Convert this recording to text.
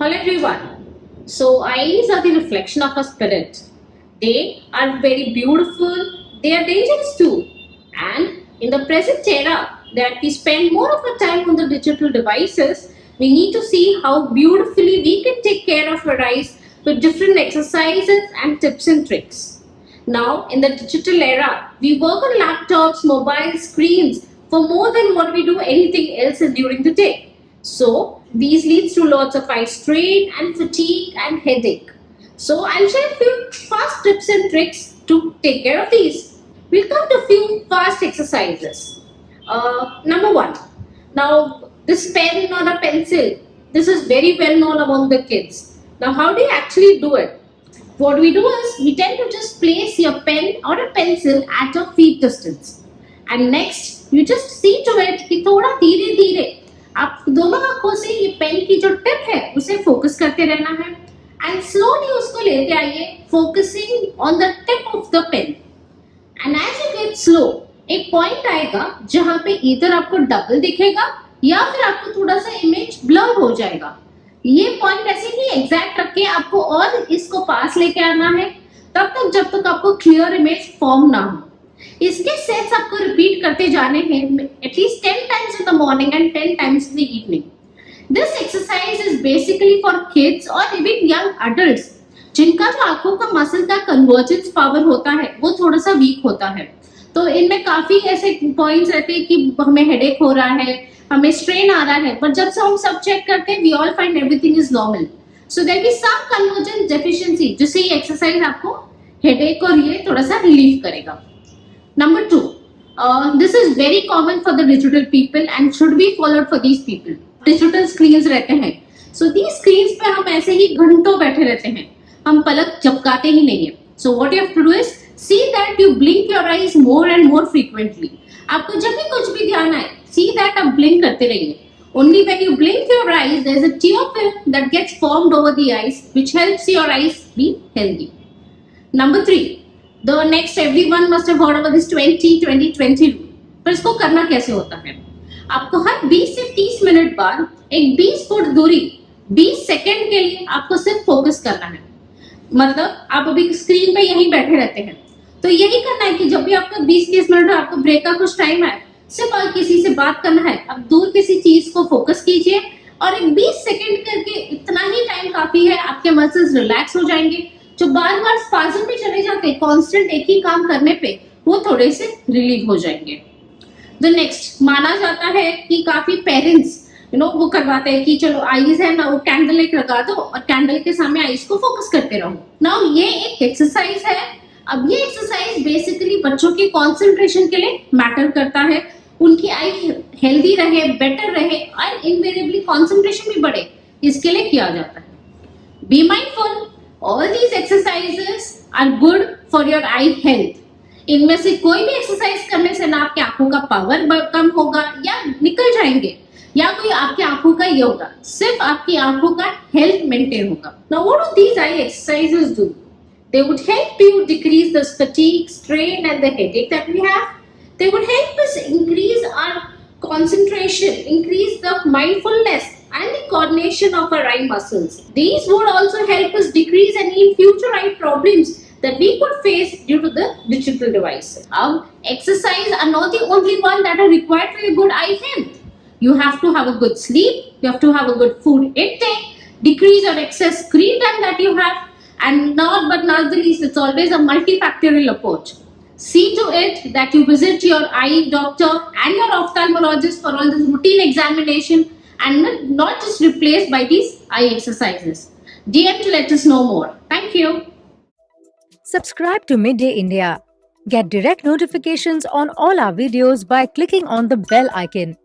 Hello everyone. So eyes are the reflection of our spirit. They are very beautiful. They are dangerous too. And in the present era that we spend more of our time on the digital devices, we need to see how beautifully we can take care of our eyes with different exercises and tips and tricks. Now, in the digital era, we work on laptops, mobile screens for more than what we do anything else during the day. So, these leads to lots of eye strain and fatigue and headache. So, I'll share a few fast tips and tricks to take care of these. We'll come to a few fast exercises. Number one, now this pen or a pencil, this is very well known among the kids. Now, how do you actually do it? What we do is we tend to just place your pen or a pencil at a feet distance, and next you just see to it कि थोड़ा धीरे धीरे आप दोनों आंखों से ये pen की जो टिप है उसे फोकस करते रहना है एंड स्लोली उसको लेते आइए focusing on the tip of the pen and as you get slow एक पॉइंट आएगा जहां पे इधर आपको डबल दिखेगा या फिर आपको थोड़ा सा इमेज ब्लर हो जाएगा। ये पॉइंट ऐसे ही एग्जैक्ट रख के आपको और इसको पास लेके आना है तब तक जब तक आपको क्लियर इमेज फॉर्म ना हो। इसके सेट्स आपको रिपीट करते जाने हैं at least 10 times in the morning and 10 times in the evening. This exercise is basically for kids और इवन यंग अडल्ट्स जिनका जो आंखों का मसल का कन्वर्जेंस पावर होता है वो थोड़ा सा वीक होता है। तो इनमें काफी ऐसे पॉइंट्स रहते हैं कि हमें हेडेक हो रहा है, हमें स्ट्रेन आ रहा है, पर जब से हम सब चेक करते हैं we all find everything is normal. So there be some convergence deficiency जिससे ये एक्सरसाइज आपको हेडेक और ये थोड़ा सा रिलीफ करेगा। Number 2, this is very common for the digital people and should be followed for these people. Digital screens रहते हैं, सो दीज स्क्रीन्स पे हम ऐसे ही घंटों बैठे रहते हैं, हम पलक झपकाते ही नहीं है। So what you have to do is see that you blink your eyes more and more frequently. आपको जब भी कुछ भी ध्यान आए see that आप blink करते रहिए। Only when you blink your eyes, there is a tear film that gets formed over the eyes, which helps your eyes be healthy. Number 3, the next everyone must have heard about this 20-20-20 rule. पर इसको करना कैसे होता है? आपको हर 20 से 30 minute बाद एक 20 फुट दूरी 20 सेकेंड के लिए आपको सिर्फ फोकस करना है। मतलब आप अभी स्क्रीन पे यहीं बैठे रहते हैं, तो यही करना है कि जब भी आपका 20-30 मिनट आपको ब्रेक का कुछ टाइम है सिर्फ किसी से बात करना है, अब दूर किसी चीज को फोकस कीजिए और एक 20 सेकंड करके इतना ही टाइम काफी है, आपके मसल्स रिलैक्स हो जाएंगे। जो बार बार स्पाज़म में चले जाते हैं कांस्टेंट एक ही काम करने पे वो थोड़े से रिलीव हो जाएंगे। द नेक्स्ट माना जाता है कि काफी पेरेंट्स वो करवाते हैं कि चलो आईज है ना वो कैंडल एक लगा दो और कैंडल के सामने आईज को फोकस करते रहो। नाउ ये एक एक्सरसाइज है। अब ये एक्सरसाइज बेसिकली बच्चों की कंसंट्रेशन के लिए मैटर करता है, उनकी आई हेल्दी रहे, बेटर रहे और इनवेरिएबली कंसंट्रेशन भी बढ़े, इसके लिए किया जाता है। Be mindful, all these exercises are good for your eye health. इनमें से कोई भी एक्सरसाइज करने से ना आपकी आंखों का पावर कम होगा या निकल जाएंगे या कोई आपकी आंखों का ये होगा, सिर्फ आपकी आंखों का हेल्थ मेंटेन होगा। Now what do these I exercises do? They would help you decrease the fatigue, strain and the headache that we have. They would help us increase our concentration, increase the mindfulness and the coordination of our eye muscles. These would also help us decrease any future eye problems that we could face due to the digital devices. Exercise are not the only one that are required for a good eye health. You have to have a good sleep, you have to have a good food intake, decrease your excess screen time that you have, and not but not the least, it's always a multifactorial approach. See to it that you visit your eye doctor and your ophthalmologist for all this routine examination and not just replaced by these eye exercises. DM to let us know more. Thank you. Subscribe to Midday India. Get direct notifications on all our videos by clicking on the bell icon.